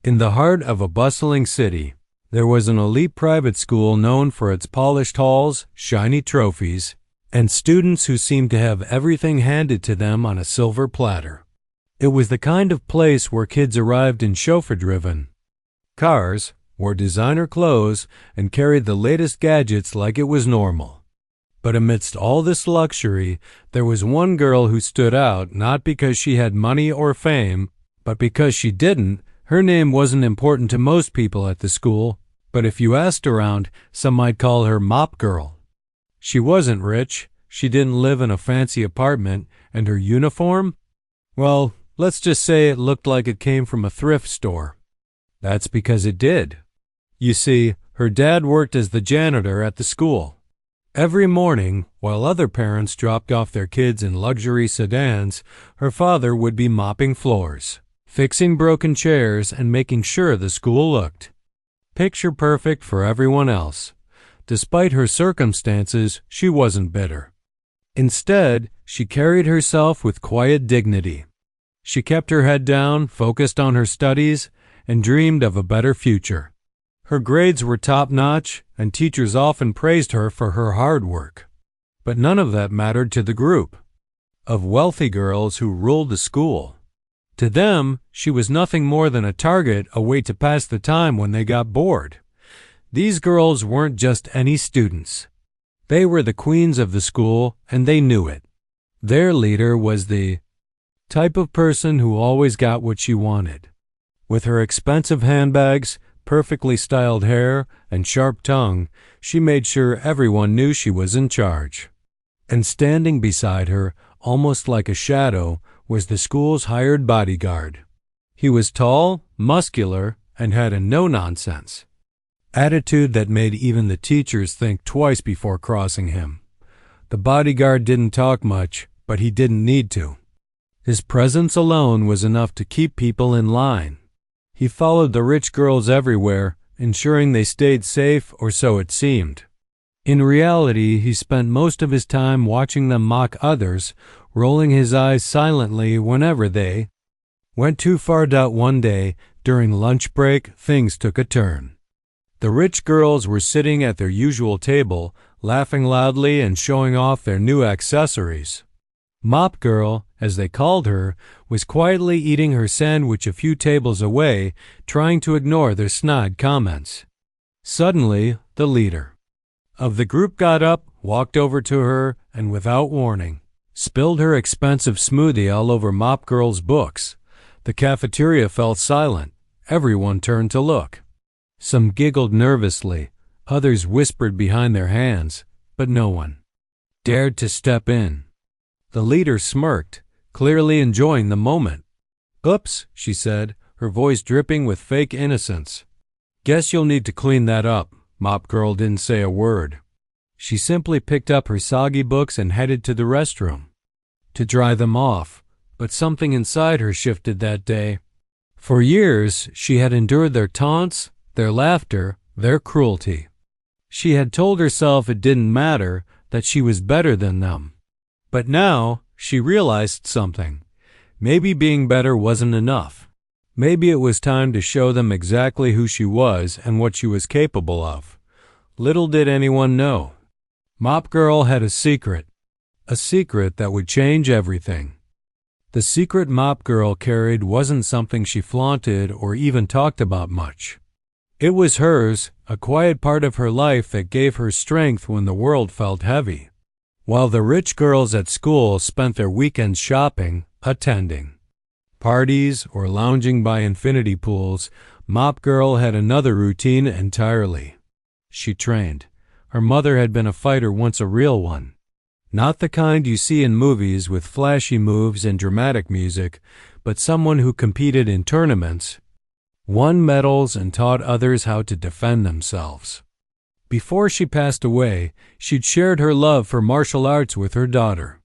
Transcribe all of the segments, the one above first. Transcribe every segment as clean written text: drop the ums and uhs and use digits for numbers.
In the heart of a bustling city, there was an elite private school known for its polished halls, shiny trophies, and students who seemed to have everything handed to them on a silver platter. It was the kind of place where kids arrived in chauffeur-driven cars, wore designer clothes, and carried the latest gadgets like it was normal. But amidst all this luxury, there was one girl who stood out not because she had money or fame, but because she didn't. Her name wasn't important to most people at the school, but if you asked around, some might call her Mop Girl. She wasn't rich, she didn't live in a fancy apartment, and her uniform? Well, let's just say it looked like it came from a thrift store. That's because it did. You see, her dad worked as the janitor at the school. Every morning, while other parents dropped off their kids in luxury sedans, her father would be mopping floors, fixing broken chairs, and making sure the school looked picture perfect for everyone else. Despite her circumstances, she wasn't bitter. Instead, she carried herself with quiet dignity. She kept her head down, focused on her studies, and dreamed of a better future. Her grades were top-notch, and teachers often praised her for her hard work. But none of that mattered to the group of wealthy girls who ruled the school. To them, she was nothing more than a target, a way to pass the time when they got bored. These girls weren't just any students. They were the queens of the school, and they knew it. Their leader was the type of person who always got what she wanted. With her expensive handbags, perfectly styled hair, and sharp tongue, she made sure everyone knew she was in charge. And standing beside her, almost like a shadow, was the school's hired bodyguard. He was tall, muscular, and had a no-nonsense attitude that made even the teachers think twice before crossing him. The bodyguard didn't talk much, but he didn't need to. His presence alone was enough to keep people in line. He followed the rich girls everywhere, ensuring they stayed safe, or so it seemed. In reality, he spent most of his time watching them mock others, rolling his eyes silently whenever they went too far. One day, during lunch break, things took a turn. The rich girls were sitting at their usual table, laughing loudly and showing off their new accessories. Mop Girl, as they called her, was quietly eating her sandwich a few tables away, trying to ignore their snide comments. Suddenly, the leader of the group got up, walked over to her, and without warning, spilled her expensive smoothie all over Mop Girl's books. The cafeteria fell silent. Everyone turned to look. Some giggled nervously, others whispered behind their hands, but no one dared to step in. The leader smirked, clearly enjoying the moment. "Oops," she said, her voice dripping with fake innocence. "Guess you'll need to clean that up." Mop Girl didn't say a word. She simply picked up her soggy books and headed to the restroom to dry them off, but something inside her shifted that day. For years, she had endured their taunts, their laughter, their cruelty. She had told herself it didn't matter, that she was better than them. But now, she realized something. Maybe being better wasn't enough. Maybe it was time to show them exactly who she was and what she was capable of. Little did anyone know. Mop Girl had a secret that would change everything. The secret Mop Girl carried wasn't something she flaunted or even talked about much. It was hers, a quiet part of her life that gave her strength when the world felt heavy. While the rich girls at school spent their weekends shopping, attending parties, or lounging by infinity pools, Mop Girl had another routine entirely. She trained. Her mother had been a fighter once, a real one. Not the kind you see in movies with flashy moves and dramatic music, but someone who competed in tournaments, won medals, and taught others how to defend themselves. Before she passed away, she'd shared her love for martial arts with her daughter.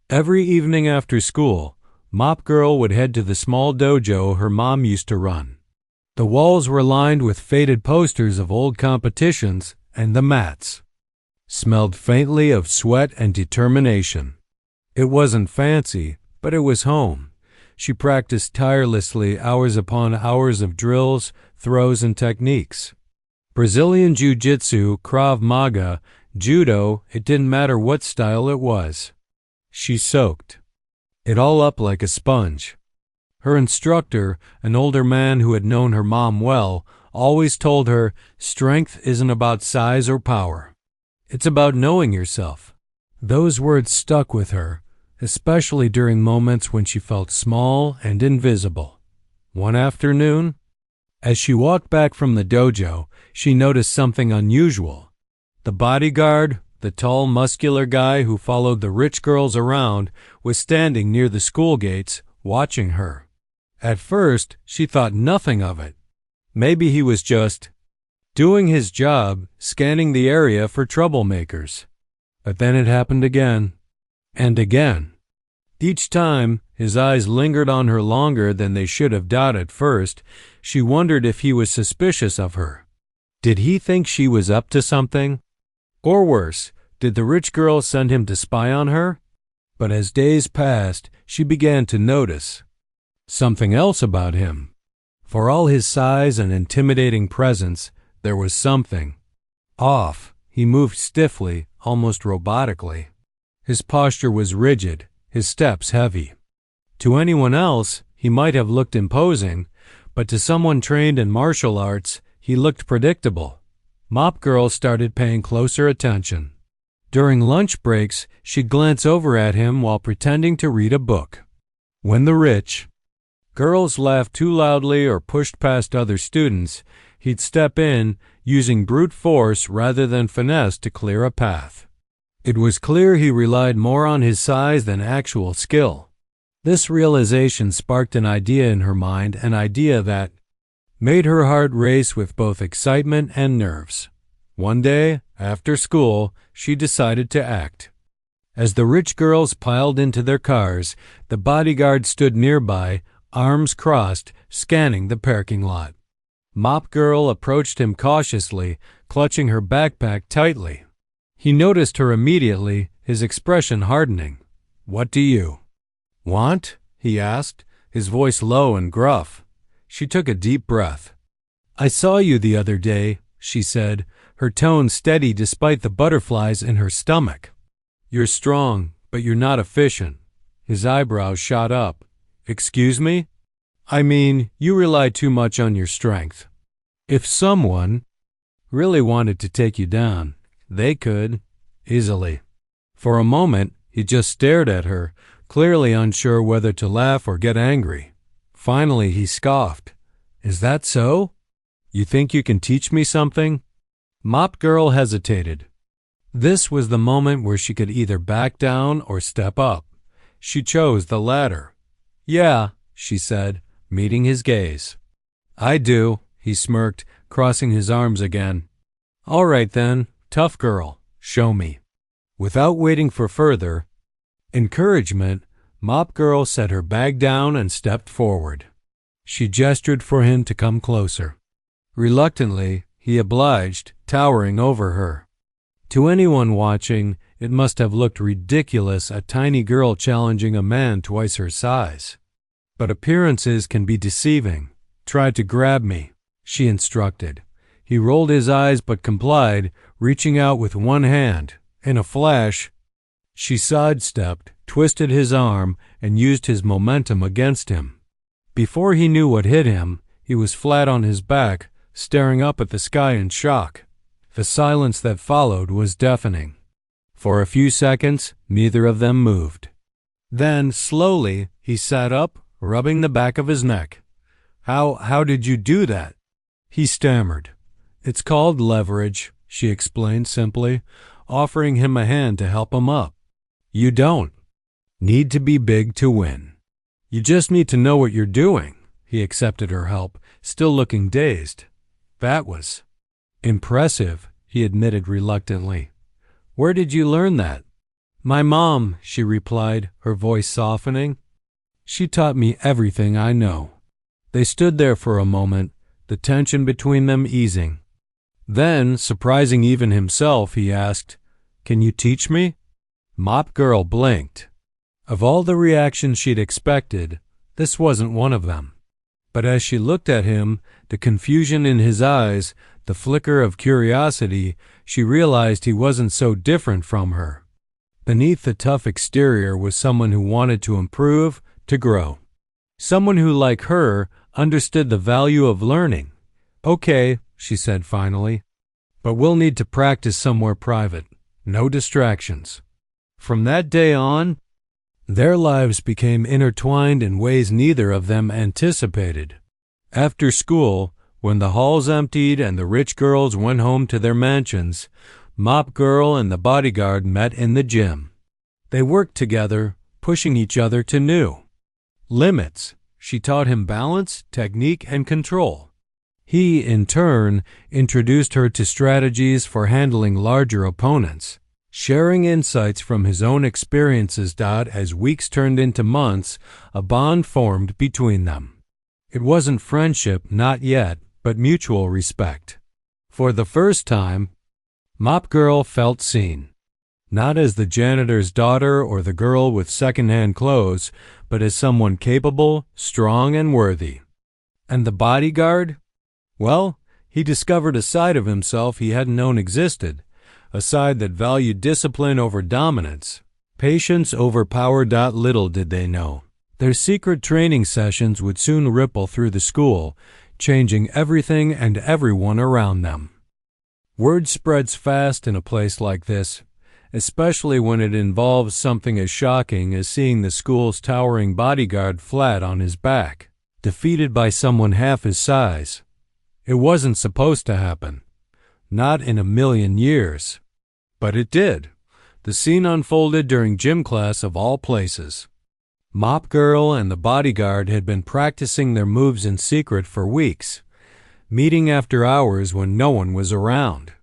Every evening after school, Mop Girl would head to the small dojo her mom used to run. The walls were lined with faded posters of old competitions, and the mats smelled faintly of sweat and determination. It wasn't fancy, but it was home. She practiced tirelessly, hours upon hours of drills, throws, and techniques. Brazilian Jiu-Jitsu, Krav Maga, Judo, it didn't matter what style it was. She soaked it all up like a sponge. Her instructor, an older man who had known her mom well, always told her, strength isn't about size or power. It's about knowing yourself. Those words stuck with her, especially during moments when she felt small and invisible. One afternoon, as she walked back from the dojo, she noticed something unusual. The bodyguard, the tall, muscular guy who followed the rich girls around, was standing near the school gates, watching her. At first, she thought nothing of it. Maybe he was just doing his job, scanning the area for troublemakers. But then it happened again, and again. Each time, his eyes lingered on her longer than they should have done at first. She wondered if he was suspicious of her. Did he think she was up to something? Or worse, did the rich girl send him to spy on her? But as days passed, she began to notice something else about him. For all his size and intimidating presence, there was something off. He moved stiffly, almost robotically. His posture was rigid, his steps heavy. To anyone else, he might have looked imposing, but to someone trained in martial arts, he looked predictable. Mop Girl started paying closer attention. During lunch breaks, she'd glance over at him while pretending to read a book. When the rich girls laughed too loudly or pushed past other students, he'd step in, using brute force rather than finesse to clear a path. It was clear he relied more on his size than actual skill. This realization sparked an idea in her mind, an idea that made her heart race with both excitement and nerves. One day, after school, she decided to act. As the rich girls piled into their cars, the bodyguard stood nearby, arms crossed, scanning the parking lot. Mop Girl approached him cautiously, clutching her backpack tightly. He noticed her immediately, his expression hardening. "What do you want?" he asked, his voice low and gruff. She took a deep breath. "I saw you the other day," she said, her tone steady despite the butterflies in her stomach. "You're strong, but you're not efficient." His eyebrows shot up. "Excuse me?" "I mean, you rely too much on your strength. If someone really wanted to take you down, they could, easily." For a moment, he just stared at her, clearly unsure whether to laugh or get angry. Finally, he scoffed. "Is that so? You think you can teach me something?" Mop Girl hesitated. This was the moment where she could either back down or step up. She chose the latter. "Yeah," she said, meeting his gaze. "I do," he smirked, crossing his arms again. "All right then, tough girl, show me." Without waiting for further encouragement, Mop Girl set her bag down and stepped forward. She gestured for him to come closer. Reluctantly, he obliged, towering over her. To anyone watching, it must have looked ridiculous, a tiny girl challenging a man twice her size. But appearances can be deceiving. "Try to grab me," she instructed. He rolled his eyes but complied, reaching out with one hand. In a flash, she sidestepped, twisted his arm, and used his momentum against him. Before he knew what hit him, he was flat on his back, staring up at the sky in shock. The silence that followed was deafening. For a few seconds, neither of them moved. Then, slowly, he sat up, rubbing the back of his neck. How did you do that?" He stammered. "It's called leverage," she explained simply, offering him a hand to help him up. "You don't need to be big to win. You just need to know what you're doing." He accepted her help, still looking dazed. "That was impressive," he admitted reluctantly. "Where did you learn that?" "My mom," she replied, her voice softening. "She taught me everything I know." They stood there for a moment, the tension between them easing. Then, surprising even himself, he asked, "Can you teach me?" Mop Girl blinked. Of all the reactions she'd expected, This wasn't one of them. But as she looked at him, the confusion in his eyes, the flicker of curiosity, she realized he wasn't so different from her. Beneath the tough exterior was someone who wanted to improve, to grow. Someone who, like her, understood the value of learning. "Okay," she said finally, "but we'll need to practice somewhere private. No distractions." From that day on, their lives became intertwined in ways neither of them anticipated. After school, when the halls emptied and the rich girls went home to their mansions, Mop Girl and the Bodyguard met in the gym. They worked together, pushing each other to new limits. She taught him balance, technique, and control. He, in turn, introduced her to strategies for handling larger opponents, sharing insights from his own experiences. As weeks turned into months, a bond formed between them. It wasn't friendship, not yet, but mutual respect. For the first time, Mop Girl felt seen. Not as the janitor's daughter or the girl with second-hand clothes, but as someone capable, strong, and worthy. And the Bodyguard? Well, he discovered a side of himself he hadn't known existed, a side that valued discipline over dominance, patience over power. Little did they know, their secret training sessions would soon ripple through the school, changing everything and everyone around them. Word spreads fast in a place like this, especially when it involves something as shocking as seeing the school's towering Bodyguard flat on his back, defeated by someone half his size. It wasn't supposed to happen. Not in a million years. But it did. The scene unfolded during gym class of all places. Mop Girl and the Bodyguard had been practicing their moves in secret for weeks, meeting after hours when no one was around.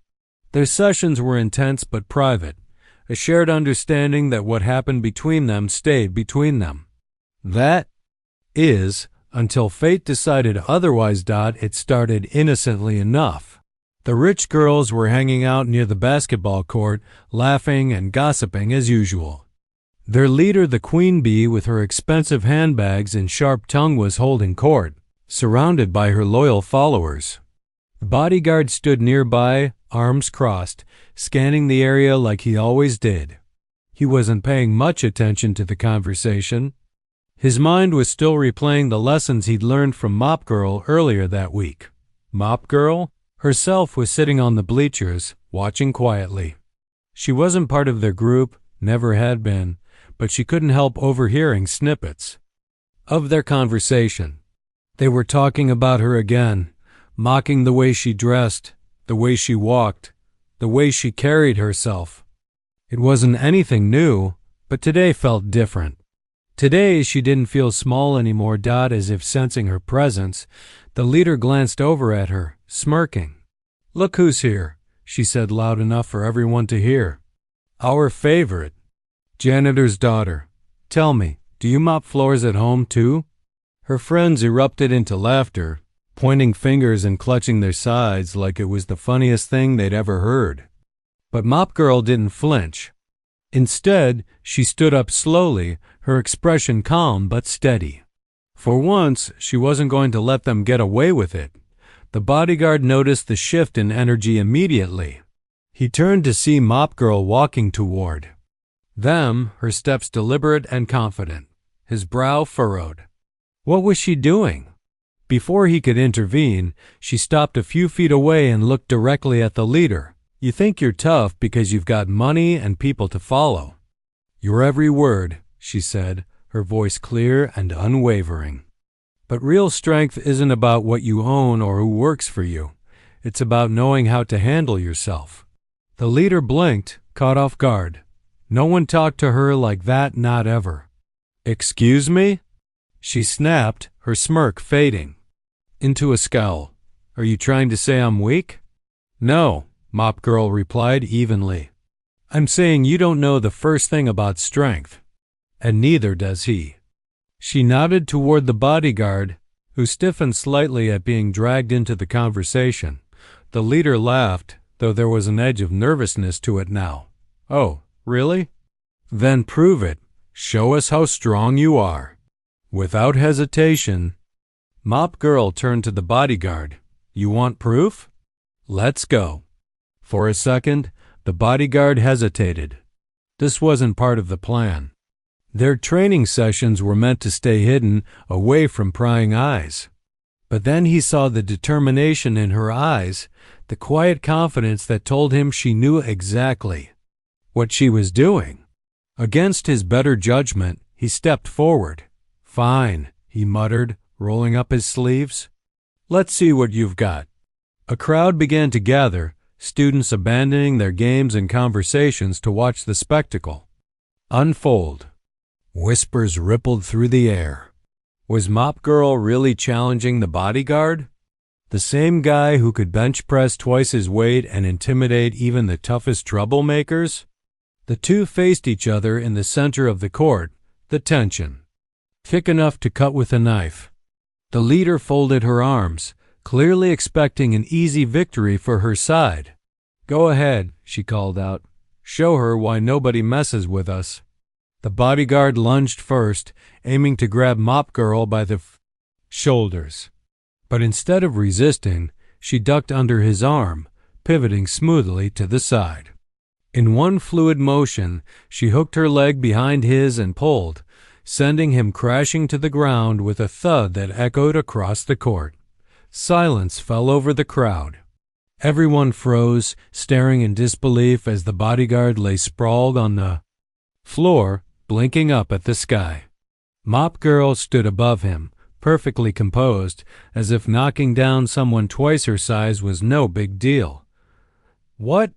Their sessions were intense but private, a shared understanding that what happened between them stayed between them. That is, until fate decided otherwise. It started innocently enough. The rich girls were hanging out near the basketball court, laughing and gossiping as usual. Their leader, the queen bee with her expensive handbags and sharp tongue, was holding court, surrounded by her loyal followers. The Bodyguard stood nearby, arms crossed, scanning the area like he always did. He wasn't paying much attention to the conversation. His mind was still replaying the lessons he'd learned from Mop Girl earlier that week. Mop Girl herself was sitting on the bleachers, watching quietly. She wasn't part of their group, never had been, but she couldn't help overhearing snippets of their conversation. They were talking about her again, mocking the way she dressed, the way she walked, the way she carried herself. It wasn't anything new, but today felt different. Today she didn't feel small anymore. As if sensing her presence, the leader glanced over at her, smirking. "Look who's here," she said loud enough for everyone to hear. "Our favorite, janitor's daughter. Tell me, do you mop floors at home too?" Her friends erupted into laughter, pointing fingers and clutching their sides like it was the funniest thing they'd ever heard. But Mop Girl didn't flinch. Instead, she stood up slowly, her expression calm but steady. For once, she wasn't going to let them get away with it. The Bodyguard noticed the shift in energy immediately. He turned to see Mop Girl walking toward them, her steps deliberate and confident, his brow furrowed. What was she doing? Before he could intervene, she stopped a few feet away and looked directly at the leader. "You think you're tough because you've got money and people to follow." "Your every word," she said, her voice clear and unwavering. "But real strength isn't about what you own or who works for you. It's about knowing how to handle yourself." The leader blinked, caught off guard. No one talked to her like that, not ever. "Excuse me?" she snapped, her smirk fading into a scowl. "Are you trying to say I'm weak?" "No," Mop Girl replied evenly. "I'm saying you don't know the first thing about strength, and neither does he." She nodded toward the Bodyguard, who stiffened slightly at being dragged into the conversation. The leader laughed, though there was an edge of nervousness to it now. "Oh, really? Then prove it. Show us how strong you are." Without hesitation, Mop Girl turned to the bodyguard. You want proof? Let's go. For a second, the bodyguard hesitated. This wasn't part of the plan. Their training sessions were meant to stay hidden, away from prying eyes. But then he saw the determination in her eyes, the quiet confidence that told him she knew exactly what she was doing. Against his better judgment, he stepped forward. Fine, he muttered, rolling up his sleeves. Let's see what you've got. A crowd began to gather, students abandoning their games and conversations to watch the spectacle unfold. Whispers rippled through the air. Was Mop Girl really challenging the bodyguard? The same guy who could bench press twice his weight and intimidate even the toughest troublemakers? The two faced each other in the center of the court, the tension thick enough to cut with a knife. The leader folded her arms, clearly expecting an easy victory for her side. Go ahead, she called out. Show her why nobody messes with us. The bodyguard lunged first, aiming to grab Mop Girl by the shoulders. But instead of resisting, she ducked under his arm, pivoting smoothly to the side. In one fluid motion, she hooked her leg behind his and pulled, sending him crashing to the ground with a thud that echoed across the court. Silence fell over the crowd. Everyone froze, staring in disbelief as the bodyguard lay sprawled on the floor, blinking up at the sky. Mop Girl stood above him, perfectly composed, as if knocking down someone twice her size was no big deal. What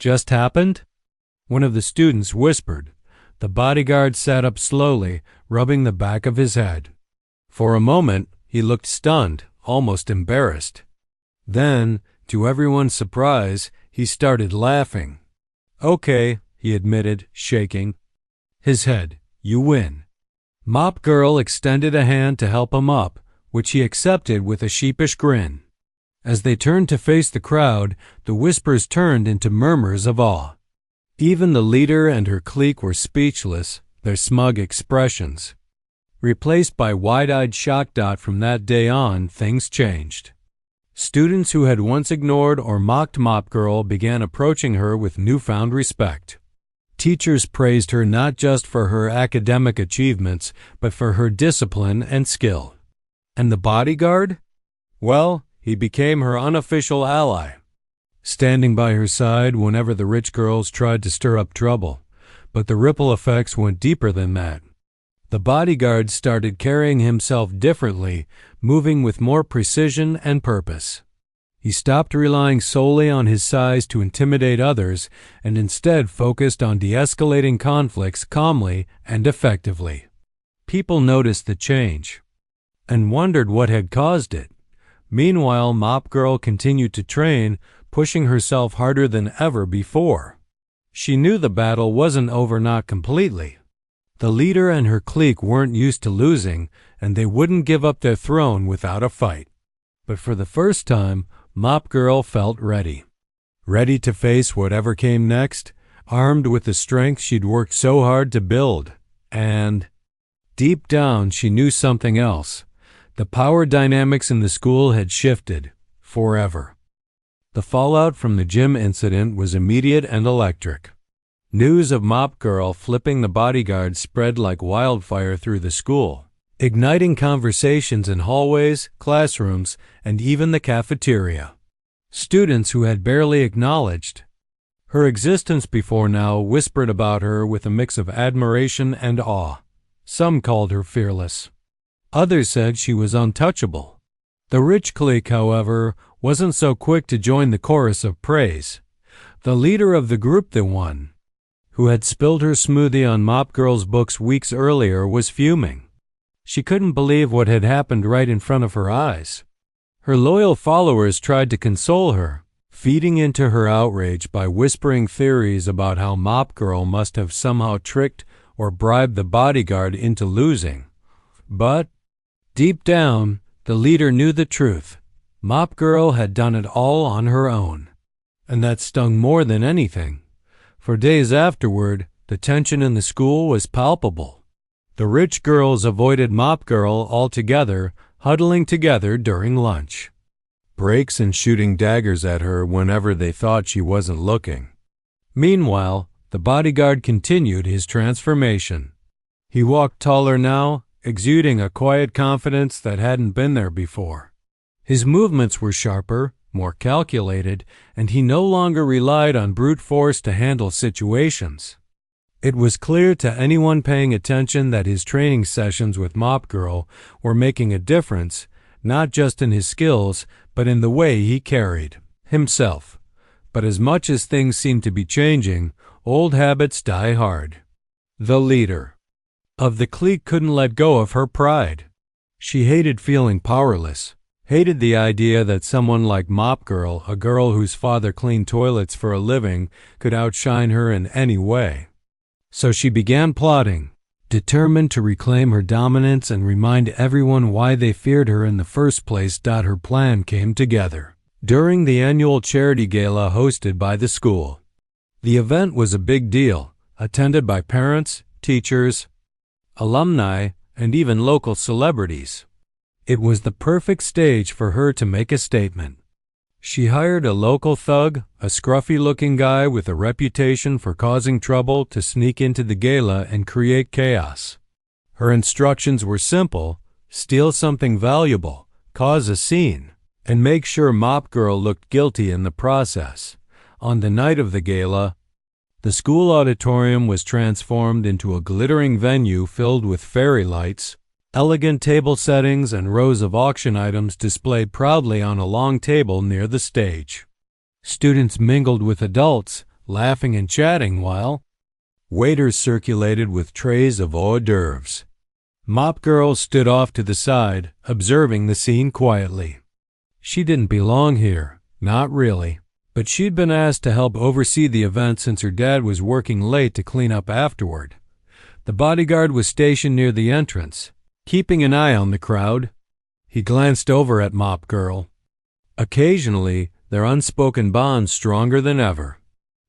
just happened? One of the students whispered. The bodyguard sat up slowly, rubbing the back of his head. For a moment, he looked stunned, almost embarrassed. Then, to everyone's surprise, he started laughing. Okay, he admitted, shaking his head. You win. Mop Girl extended a hand to help him up, which he accepted with a sheepish grin. As they turned to face the crowd, the whispers turned into murmurs of awe. Even the leader and her clique were speechless, their smug expressions replaced by wide-eyed shock. From that day on, things changed. Students who had once ignored or mocked Mop Girl began approaching her with newfound respect. Teachers praised her not just for her academic achievements, but for her discipline and skill. And the bodyguard? Well, he became her unofficial ally, standing by her side whenever the rich girls tried to stir up trouble. But the ripple effects went deeper than that. The bodyguard started carrying himself differently, moving with more precision and purpose. He stopped relying solely on his size to intimidate others and instead focused on de-escalating conflicts calmly and effectively. People noticed the change and wondered what had caused it. Meanwhile, Mop Girl continued to train, pushing herself harder than ever before. She knew the battle wasn't over, not completely. The leader and her clique weren't used to losing, and they wouldn't give up their throne without a fight. But for the first time, Mop Girl felt ready. Ready to face whatever came next, armed with the strength she'd worked so hard to build. And deep down, she knew something else. The power dynamics in the school had shifted forever. The fallout from the gym incident was immediate and electric. News of Mop Girl flipping the bodyguard spread like wildfire through the school, igniting conversations in hallways, classrooms, and even the cafeteria. Students who had barely acknowledged her existence before now whispered about her with a mix of admiration and awe. Some called her fearless. Others said she was untouchable. The rich clique, however, wasn't so quick to join the chorus of praise. The leader of the group, the one who had spilled her smoothie on Mop Girl's books weeks earlier, was fuming. She couldn't believe what had happened right in front of her eyes. Her loyal followers tried to console her, feeding into her outrage by whispering theories about how Mop Girl must have somehow tricked or bribed the bodyguard into losing. But deep down, the leader knew the truth. Mop Girl had done it all on her own. And that stung more than anything. For days afterward, the tension in the school was palpable. The rich girls avoided Mop Girl altogether, huddling together during lunch breaks and shooting daggers at her whenever they thought she wasn't looking. Meanwhile, the bodyguard continued his transformation. He walked taller now, exuding a quiet confidence that hadn't been there before. His movements were sharper, more calculated, and he no longer relied on brute force to handle situations. It was clear to anyone paying attention that his training sessions with Mop Girl were making a difference, not just in his skills, but in the way he carried himself. But as much as things seemed to be changing, old habits die hard. The leader of the clique couldn't let go of her pride. She hated feeling powerless, hated the idea that someone like Mop Girl, a girl whose father cleaned toilets for a living, could outshine her in any way. So she began plotting, determined to reclaim her dominance and remind everyone why they feared her in the first place. Her plan came together during the annual charity gala hosted by the school. The event was a big deal, attended by parents, teachers, alumni, and even local celebrities. It was the perfect stage for her to make a statement. She hired a local thug, a scruffy-looking guy with a reputation for causing trouble, to sneak into the gala and create chaos. Her instructions were simple: steal something valuable, cause a scene, and make sure Mop Girl looked guilty in the process. On the night of the gala, the school auditorium was transformed into a glittering venue filled with fairy lights, elegant table settings, and rows of auction items displayed proudly on a long table near the stage. Students mingled with adults, laughing and chatting, while waiters circulated with trays of hors d'oeuvres. Mop Girl stood off to the side, observing the scene quietly. She didn't belong here, not really, but she'd been asked to help oversee the event since her dad was working late to clean up afterward. The bodyguard was stationed near the entrance, keeping an eye on the crowd. He glanced over at Mop Girl. Occasionally, their unspoken bond stronger than ever.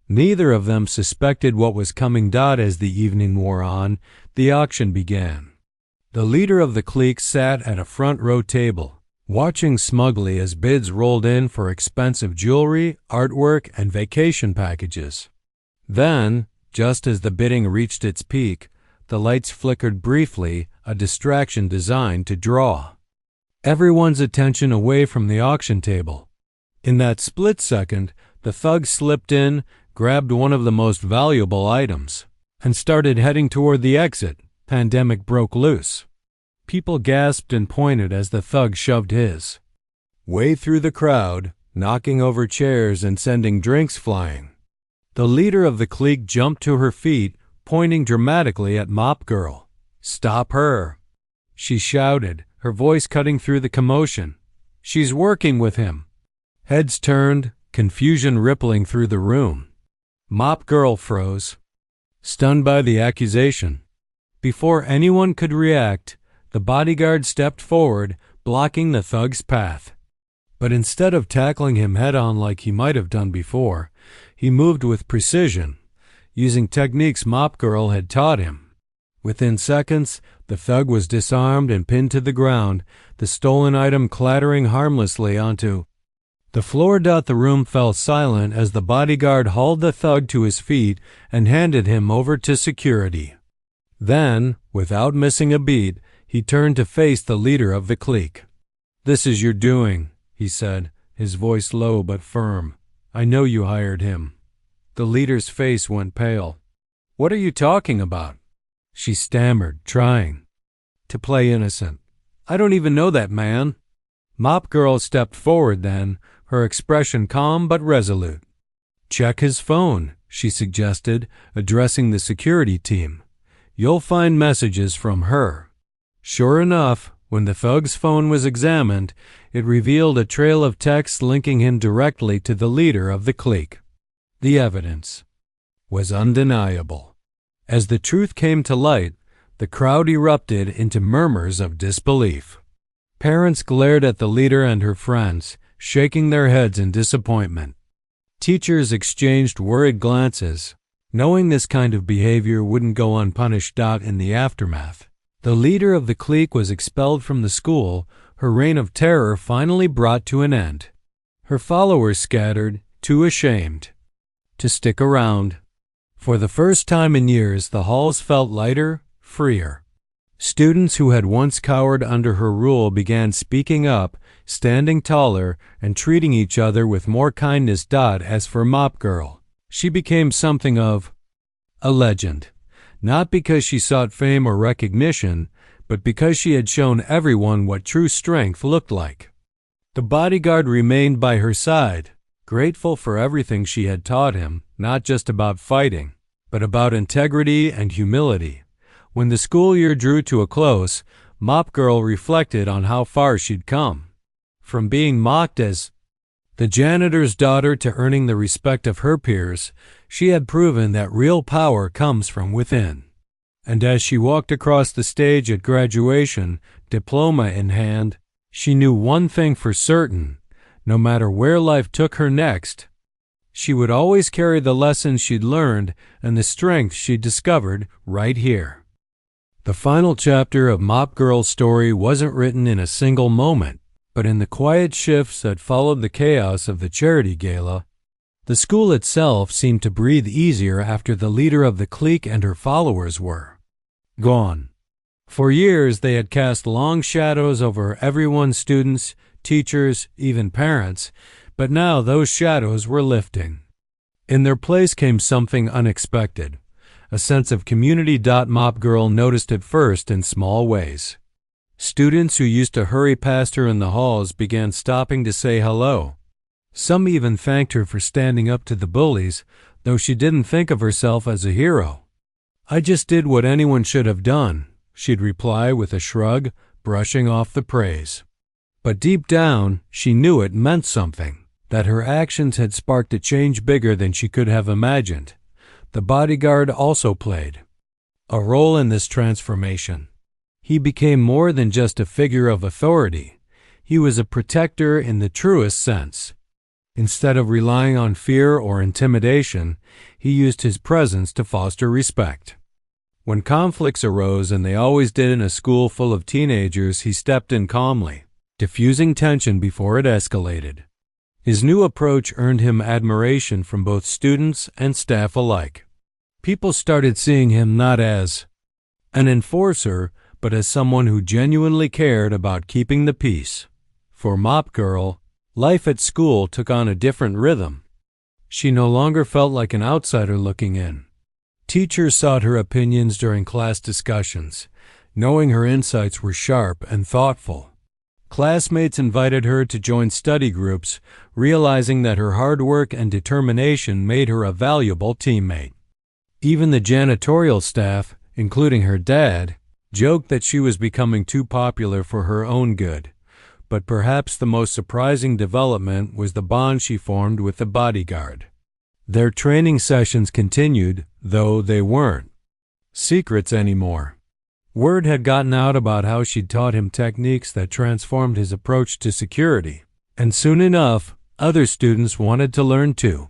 Neither of them suspected what was coming. As the evening wore on, the auction began. The leader of the clique sat at a front row table, watching smugly as bids rolled in for expensive jewelry, artwork, and vacation packages. Then, just as the bidding reached its peak, the lights flickered briefly, a distraction designed to draw everyone's attention away from the auction table. In that split second, the thug slipped in, grabbed one of the most valuable items, and started heading toward the exit. Pandemic broke loose. People gasped and pointed as the thug shoved his way through the crowd, knocking over chairs and sending drinks flying. The leader of the clique jumped to her feet, pointing dramatically at Mop Girl. "Stop her!" she shouted, her voice cutting through the commotion. "She's working with him." Heads turned, confusion rippling through the room. Mop Girl froze, stunned by the accusation. Before anyone could react, the bodyguard stepped forward, blocking the thug's path. But instead of tackling him head-on like he might have done before, he moved with precision, using techniques Mop Girl had taught him. Within seconds, the thug was disarmed and pinned to the ground, the stolen item clattering harmlessly onto the floor. The room fell silent as the bodyguard hauled the thug to his feet and handed him over to security. Then, without missing a beat, he turned to face the leader of the clique. "This is your doing," he said, his voice low but firm. "I know you hired him." The leader's face went pale. "What are you talking about?" she stammered, trying to play innocent. "I don't even know that man." Mop Girl stepped forward then, her expression calm but resolute. "Check his phone," she suggested, addressing the security team. "You'll find messages from her." Sure enough, when the thug's phone was examined, it revealed a trail of texts linking him directly to the leader of the clique. The evidence was undeniable. As the truth came to light, the crowd erupted into murmurs of disbelief. Parents glared at the leader and her friends, shaking their heads in disappointment. Teachers exchanged worried glances, knowing this kind of behavior wouldn't go unpunished. In the aftermath, The leader of the clique was expelled from the school, her reign of terror finally brought to an end. Her followers scattered, too ashamed to stick around. For the first time in years, the halls felt lighter, freer. Students who had once cowered under her rule began speaking up, standing taller, and treating each other with more kindness. As for Mop Girl, she became something of a legend, not because she sought fame or recognition, but because she had shown everyone what true strength looked like. The bodyguard remained by her side, grateful for everything she had taught him, not just about fighting, but about integrity and humility. When the school year drew to a close, Mop Girl reflected on how far she'd come. From being mocked as the janitor's daughter to earning the respect of her peers, she had proven that real power comes from within. And as she walked across the stage at graduation, diploma in hand, she knew one thing for certain: no matter where life took her next, she would always carry the lessons she'd learned and the strength she'd discovered right here. The final chapter of Mop Girl's story wasn't written in a single moment, but in the quiet shifts that followed the chaos of the charity gala. The school itself seemed to breathe easier after the leader of the clique and her followers were gone. For years they had cast long shadows over everyone: students, teachers, even parents, but now those shadows were lifting. In their place came something unexpected, a sense of community. Mop Girl noticed it first in small ways. Students who used to hurry past her in the halls began stopping to say hello. Some even thanked her for standing up to the bullies, though she didn't think of herself as a hero. "I just did what anyone should have done," she'd reply with a shrug, brushing off the praise. But deep down, she knew it meant something, that her actions had sparked a change bigger than she could have imagined. The bodyguard also played a role in this transformation. He became more than just a figure of authority. He was a protector in the truest sense. Instead of relying on fear or intimidation, he used his presence to foster respect. When conflicts arose, and they always did in a school full of teenagers, he stepped in calmly, diffusing tension before it escalated. His new approach earned him admiration from both students and staff alike. People started seeing him not as an enforcer, but as someone who genuinely cared about keeping the peace. For Mop Girl, life at school took on a different rhythm. She no longer felt like an outsider looking in. Teachers sought her opinions during class discussions, knowing her insights were sharp and thoughtful. Classmates invited her to join study groups, realizing that her hard work and determination made her a valuable teammate. Even the janitorial staff, including her dad, joked that she was becoming too popular for her own good. But perhaps the most surprising development was the bond she formed with the bodyguard. Their training sessions continued, though they weren't secrets anymore. Word had gotten out about how she'd taught him techniques that transformed his approach to security, and soon enough, other students wanted to learn too.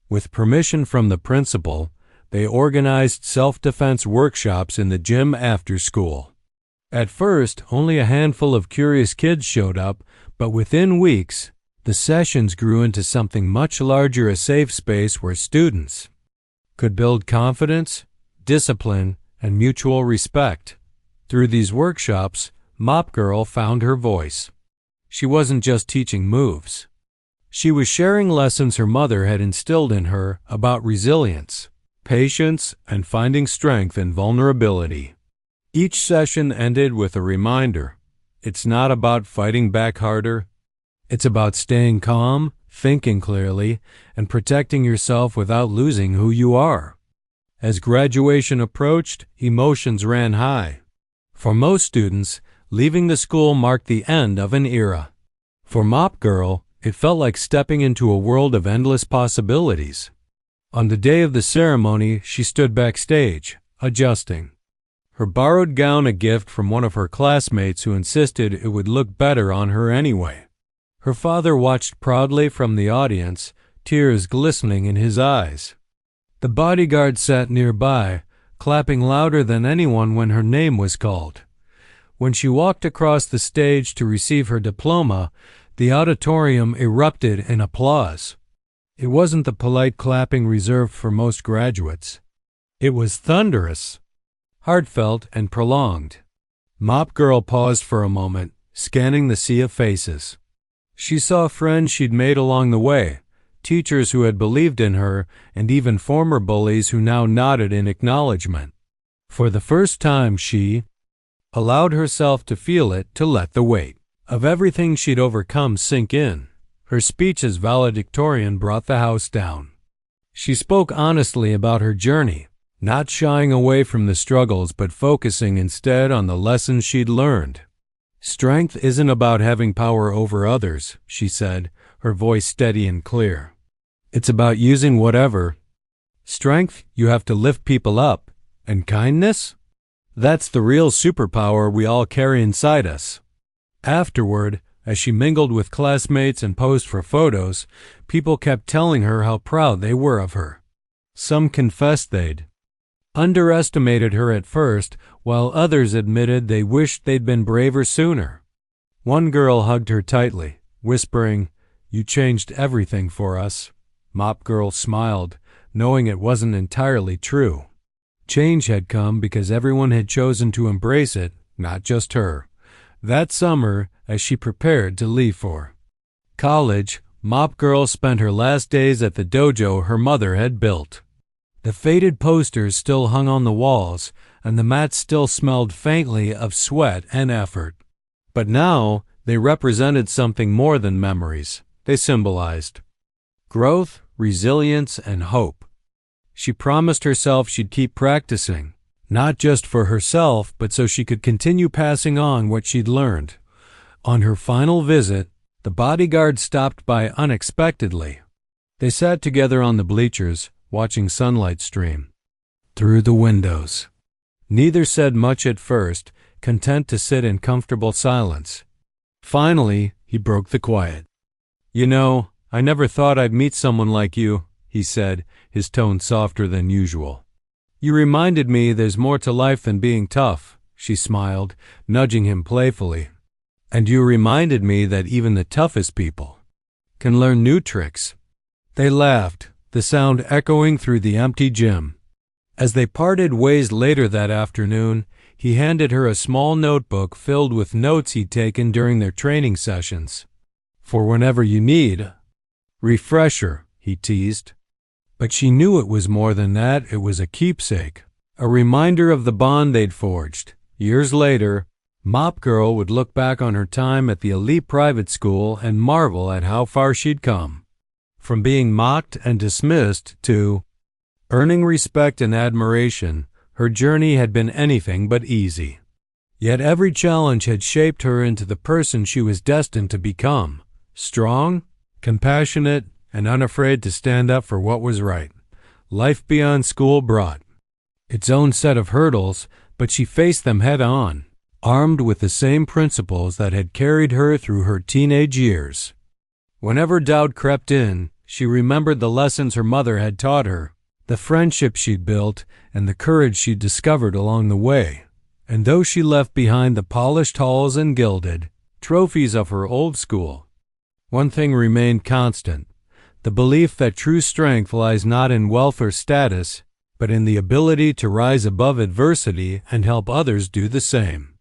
With permission from the principal, they organized self-defense workshops in the gym after school. At first, only a handful of curious kids showed up, but within weeks, the sessions grew into something much larger: a safe space where students could build confidence, discipline, and mutual respect. Through these workshops, Mop Girl found her voice. She wasn't just teaching moves. She was sharing lessons her mother had instilled in her about resilience, patience, and finding strength in vulnerability. Each session ended with a reminder: it's not about fighting back harder. It's about staying calm, thinking clearly, and protecting yourself without losing who you are. As graduation approached, emotions ran high. For most students, leaving the school marked the end of an era. For Mop Girl, it felt like stepping into a world of endless possibilities. On the day of the ceremony, she stood backstage, adjusting her borrowed gown, a gift from one of her classmates who insisted it would look better on her anyway. Her father watched proudly from the audience, tears glistening in his eyes. The bodyguard sat nearby, clapping louder than anyone when her name was called. When she walked across the stage to receive her diploma, the auditorium erupted in applause. It wasn't the polite clapping reserved for most graduates. It was thunderous, heartfelt, and prolonged. Mop Girl paused for a moment, scanning the sea of faces. She saw friends she'd made along the way, teachers who had believed in her, and even former bullies who now nodded in acknowledgement. For the first time, she allowed herself to feel it, to let the weight of everything she'd overcome sink in. Her speech as valedictorian brought the house down. She spoke honestly about her journey, not shying away from the struggles but focusing instead on the lessons she'd learned. Strength isn't about having power over others, she said, her voice steady and clear. It's about using whatever strength you have to lift people up. And kindness? That's the real superpower we all carry inside us. Afterward, as she mingled with classmates and posed for photos, people kept telling her how proud they were of her. Some confessed they'd underestimated her at first, while others admitted they wished they'd been braver sooner. One girl hugged her tightly, whispering, "You changed everything for us." Mop Girl smiled, knowing it wasn't entirely true. Change had come because everyone had chosen to embrace it, not just her. That summer, as she prepared to leave for college, Mop Girl spent her last days at the dojo her mother had built. The faded posters still hung on the walls, and the mats still smelled faintly of sweat and effort. But now, they represented something more than memories. They symbolized growth, resilience, and hope. She promised herself she'd keep practicing, not just for herself, but so she could continue passing on what she'd learned. On her final visit, the bodyguard stopped by unexpectedly. They sat together on the bleachers, watching sunlight stream through the windows. Neither said much at first, content to sit in comfortable silence. Finally, he broke the quiet. "You know, I never thought I'd meet someone like you," he said, his tone softer than usual. "You reminded me there's more to life than being tough," she smiled, nudging him playfully. "And you reminded me that even the toughest people can learn new tricks." They laughed, the sound echoing through the empty gym. As they parted ways later that afternoon, he handed her a small notebook filled with notes he'd taken during their training sessions. "For whenever you need refresher," he teased. But she knew it was more than that. It was a keepsake, a reminder of the bond they'd forged. Years later, Mop Girl would look back on her time at the elite private school and marvel at how far she'd come. From being mocked and dismissed to earning respect and admiration, her journey had been anything but easy. Yet every challenge had shaped her into the person she was destined to become: strong, compassionate, and unafraid to stand up for what was right. Life beyond school brought its own set of hurdles, but she faced them head on, armed with the same principles that had carried her through her teenage years. Whenever doubt crept in, she remembered the lessons her mother had taught her, the friendships she'd built, and the courage she'd discovered along the way. And though she left behind the polished halls and gilded trophies of her old school, one thing remained constant: the belief that true strength lies not in wealth or status, but in the ability to rise above adversity and help others do the same.